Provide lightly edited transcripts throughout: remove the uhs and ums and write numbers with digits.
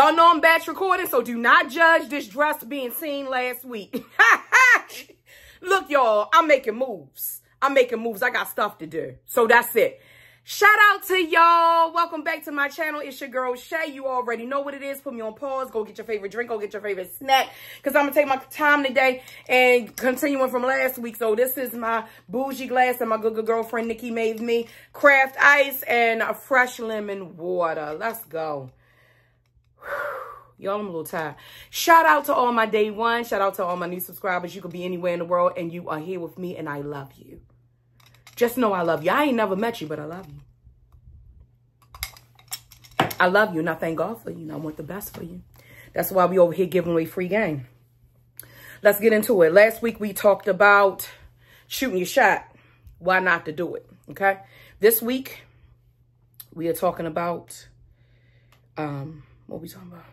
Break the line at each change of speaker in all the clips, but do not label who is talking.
Y'all know I'm batch recording, so do not judge this dress being seen last week. Look, y'all, I'm making moves. I got stuff to do. So that's it. Shout out to y'all. Welcome back to my channel. It's your girl, Shay. You already know what it is. Put me on pause. Go get your favorite drink. Go get your favorite snack. Because I'm going to take my time today and continuing from last week. So this is my bougie glass that my good girlfriend Nikki made me. Craft ice and a fresh lemon water. Let's go. Y'all, I'm a little tired. Shout out to all my day one. Shout out to all my new subscribers. You could be anywhere in the world and you are here with me and I love you. Just know I love you. I ain't never met you, but I love you. I love you and I thank God for you. And I want the best for you. That's why we over here giving away free game. Let's get into it. Last week we talked about shooting your shot. Why not to do it? Okay. This week we are talking about, what are we talking about?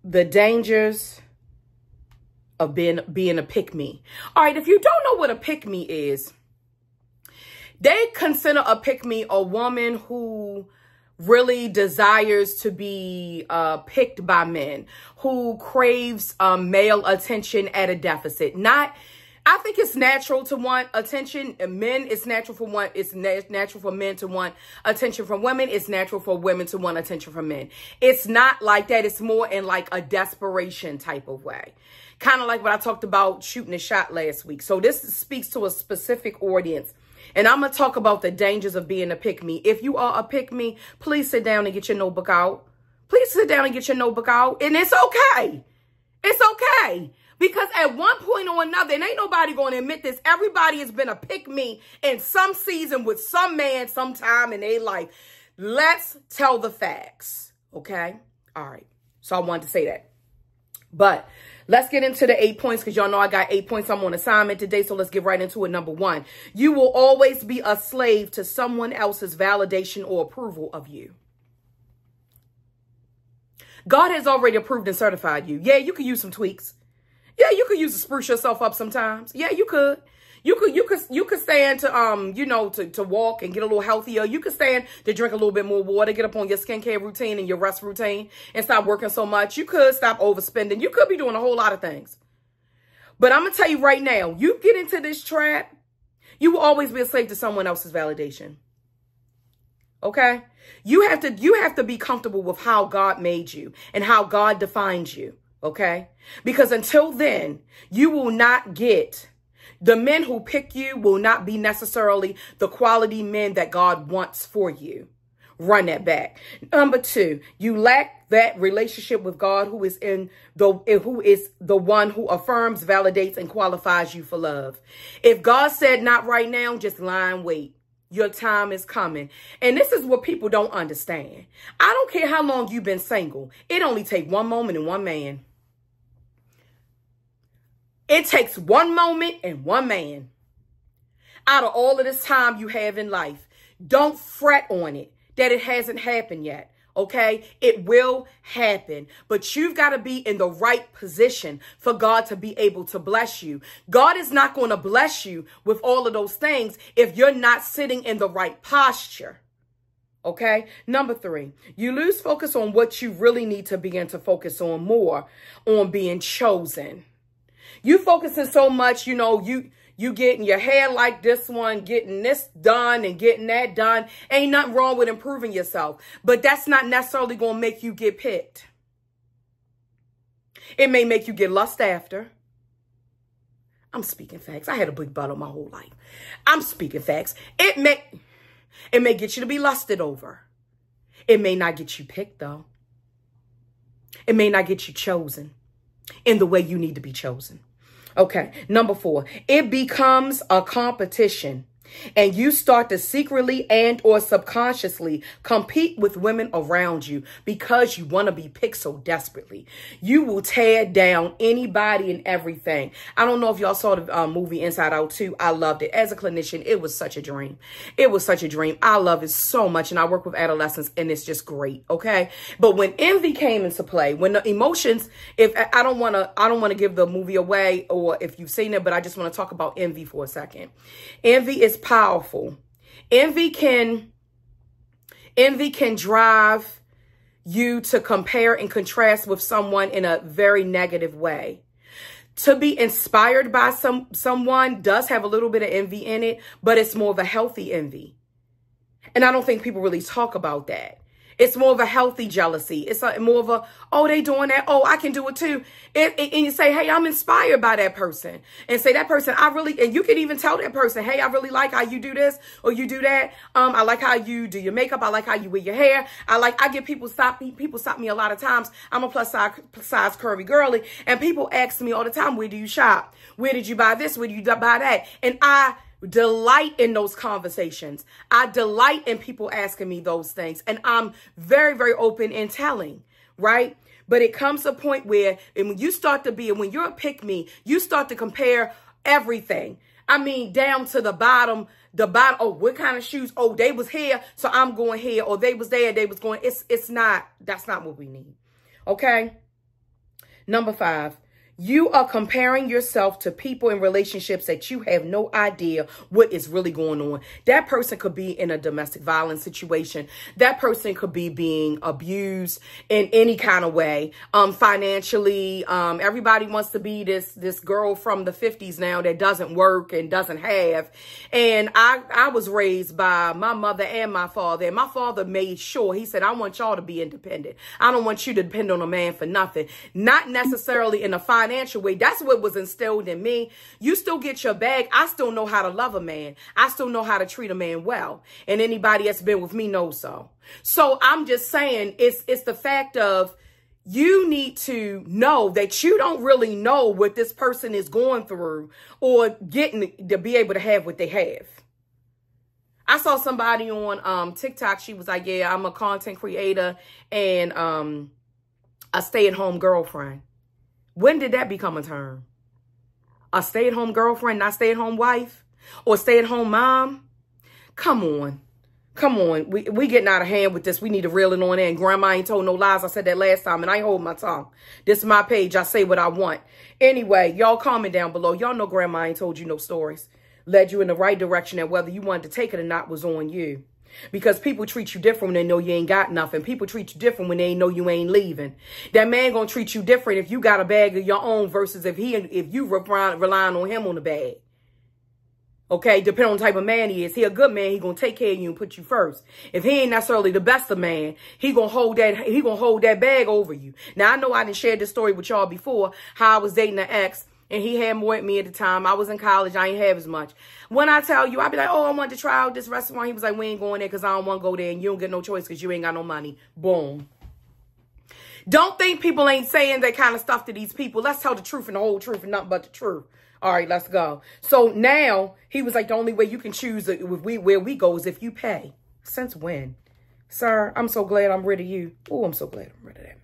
The dangers of being a pick-me. All right, if you don't know what a pick-me is, they consider a pick-me a woman who really desires to be picked by men, who craves male attention at a deficit. I think it's natural to want attention. Men, it's natural for natural for men to want attention from women. It's natural for women to want attention from men. It's not like that. It's more in like a desperation type of way. Kind of like what I talked about shooting a shot last week. So this speaks to a specific audience. And I'm going to talk about the dangers of being a pick-me. If you are a pick-me, please sit down and get your notebook out. Please sit down and get your notebook out. And it's okay. It's okay. Because at one point or another, and ain't nobody going to admit this, everybody has been a pick-me in some season with some man sometime in their life. Let's tell the facts. Okay? All right. So I wanted to say that. But let's get into the 8 points because y'all know I got 8 points. I'm on assignment today, so let's get right into it. Number one, you will always be a slave to someone else's validation or approval of you. God has already approved and certified you. Yeah, you could use some tweaks. Yeah, you could use to spruce yourself up sometimes. Yeah, you could. You could stand to, you know, to walk and get a little healthier. You could stand to drink a little bit more water, get up on your skincare routine and your rest routine and stop working so much. You could stop overspending. You could be doing a whole lot of things. But I'm going to tell you right now, you get into this trap, you will always be a slave to someone else's validation. Okay? You have to be comfortable with how God made you and how God defines you. Okay? Because until then, you will not get... The men who pick you will not be necessarily the quality men that God wants for you. Run that back. Number two, you lack that relationship with God who is the one who affirms, validates, and qualifies you for love. If God said not right now, just lie and wait. Your time is coming. And this is what people don't understand. I don't care how long you've been single. It only takes one moment and one man. It takes one moment and one man. Out of all of this time you have in life, don't fret on it that it hasn't happened yet, okay? It will happen, but you've got to be in the right position for God to be able to bless you. God is not going to bless you with all of those things if you're not sitting in the right posture. Okay. Number three, you lose focus on what you really need to begin to focus on more on being chosen. You focusing so much, you know, you getting your hair like this one, getting this done and getting that done. Ain't nothing wrong with improving yourself, but that's not necessarily going to make you get picked. It may make you get lust after. I'm speaking facts. I had a big bottle my whole life. I'm speaking facts. It may get you to be lusted over. It may not get you picked though. It may not get you chosen in the way you need to be chosen. Okay, number four, it becomes a competition and you start to secretly and or subconsciously compete with women around you because you want to be picked so desperately. You will tear down anybody and everything. I don't know if y'all saw the movie Inside Out 2. I loved it. As a clinician, it was such a dream. It was such a dream. I love it so much. And I work with adolescents and it's just great. Okay. But when envy came into play, when the emotions, if I don't want to give the movie away or if you've seen it, but I just want to talk about envy for a second. Envy is powerful. Envy can drive you to compare and contrast with someone in a very negative way. To be inspired by someone does have a little bit of envy in it, but it's more of a healthy envy. And I don't think people really talk about that. It's more of a healthy jealousy. It's more of a, oh, they doing that. Oh, I can do it too. And you say, hey, I'm inspired by that person. And say that person, and you can even tell that person, hey, I really like how you do this or you do that. I like how you do your makeup. I like how you wear your hair. I get people stop me a lot of times. I'm a plus size curvy girly. And people ask me all the time, where do you shop? Where did you buy this? Where did you buy that? And I delight in those conversations. I delight in people asking me those things. And I'm very, very open in telling, right? But it comes to a point where, and when you're a pick-me, you start to compare everything. I mean, down to the bottom, oh, what kind of shoes? Oh, they was here, so I'm going here. Or they was there, they was going. That's not what we need. Okay? Number 5. You are comparing yourself to people in relationships that you have no idea what is really going on. That person could be in a domestic violence situation. That person could be being abused in any kind of way, financially. Everybody wants to be this girl from the 50s now that doesn't work and doesn't have. And I was raised by my mother and my father. And my father made sure, he said, I want y'all to be independent. I don't want you to depend on a man for nothing. Not necessarily in a financial way. That's what was instilled in me. You still get your bag. I still know how to love a man. I still know how to treat a man well. And anybody that's been with me knows so. So I'm just saying it's the fact of you need to know that you don't really know what this person is going through or getting to be able to have what they have. I saw somebody on TikTok. She was like, yeah, I'm a content creator and a stay-at-home girlfriend. When did that become a term? A stay-at-home girlfriend, not stay-at-home wife? Or stay-at-home mom? Come on. Come on. We getting out of hand with this. We need to reel it on in. Grandma ain't told no lies. I said that last time, and I hold my tongue. This is my page. I say what I want. Anyway, y'all comment down below. Y'all know Grandma ain't told you no stories. Led you in the right direction, and whether you wanted to take it or not was on you. Because people treat you different when they know you ain't got nothing. People treat you different when they know you ain't leaving. That man gonna treat you different if you got a bag of your own versus if you relying on him on the bag. Okay, depending on the type of man he is. He a good man, he gonna take care of you and put you first. If he ain't necessarily the best of man, he gonna hold that bag over you. Now I know I didn't share this story with y'all before, how I was dating an ex. And he had more at me at the time. I was in college. I ain't have as much. When I tell you, I'd be like, oh, I wanted to try out this restaurant. He was like, we ain't going there because I don't want to go there. And you don't get no choice because you ain't got no money. Boom. Don't think people ain't saying that kind of stuff to these people. Let's tell the truth and the whole truth and nothing but the truth. All right, let's go. So now he was like, the only way you can choose where we go is if you pay. Since when? Sir, I'm so glad I'm rid of you. Oh, I'm so glad I'm rid of that man.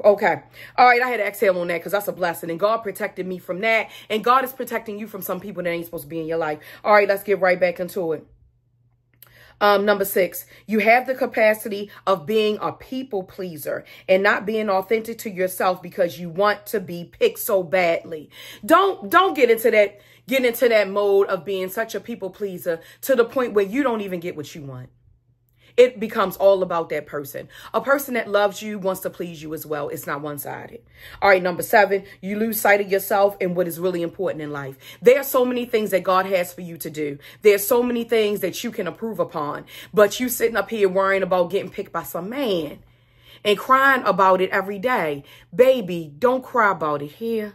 Okay. All right. I had to exhale on that because that's a blessing. And God protected me from that. And God is protecting you from some people that ain't supposed to be in your life. All right. Let's get right back into it. Number 6, you have the capacity of being a people pleaser and not being authentic to yourself because you want to be picked so badly. Don't get into that mode of being such a people pleaser to the point where you don't even get what you want. It becomes all about that person. A person that loves you wants to please you as well. It's not one-sided. All right, number 7, you lose sight of yourself and what is really important in life. There are so many things that God has for you to do. There's so many things that you can improve upon. But you sitting up here worrying about getting picked by some man and crying about it every day. Baby, don't cry about it here.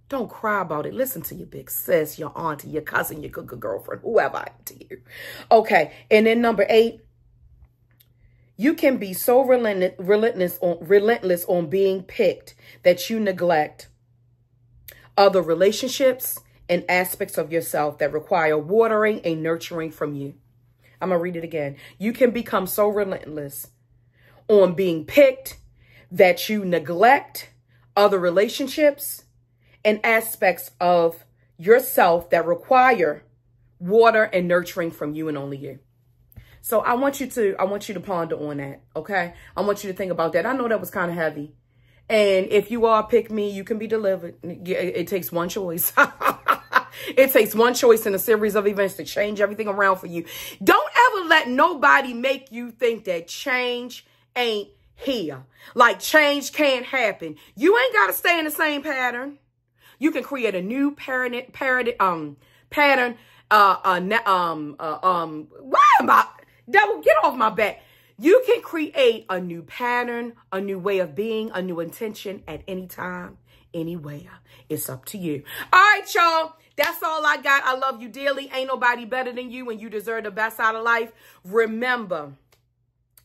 Don't cry about it. Listen to your big sis, your auntie, your cousin, your good girlfriend, whoever to you. Okay, and then number 8, you can be so relentless on being picked that you neglect other relationships and aspects of yourself that require watering and nurturing from you. I'm going to read it again. You can become so relentless on being picked that you neglect other relationships and aspects of yourself that require water and nurturing from you and only you. So I want you to ponder on that, okay? I want you to think about that. I know that was kind of heavy. And if you are pick me, you can be delivered. It takes one choice. It takes one choice in a series of events to change everything around for you. Don't ever Don't let nobody make you think that change ain't here. Like change can't happen. You ain't got to stay in the same pattern. You can create a new pattern. Why am I? Devil, get off my back. You can create a new pattern, a new way of being, a new intention at any time, anywhere. It's up to you. All right, y'all. That's all I got. I love you dearly. Ain't nobody better than you, and you deserve the best out of life. Remember,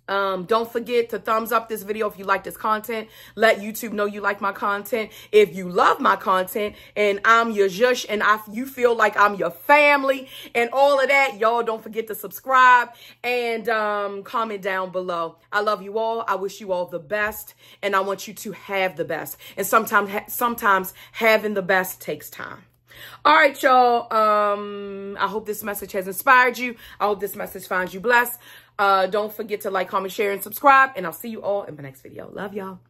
don't forget to thumbs up this video if you like this content. Let YouTube know you like my content. If you love my content and I'm your zhush and you feel like I'm your family and all of that, y'all don't forget to subscribe and comment down below. I love you all. I wish you all the best, and I want you to have the best. And sometimes having the best takes time. All right, y'all. I hope this message has inspired you. I hope this message finds you blessed. Don't forget to like, comment, share, and subscribe. And I'll see you all in my next video. Love y'all.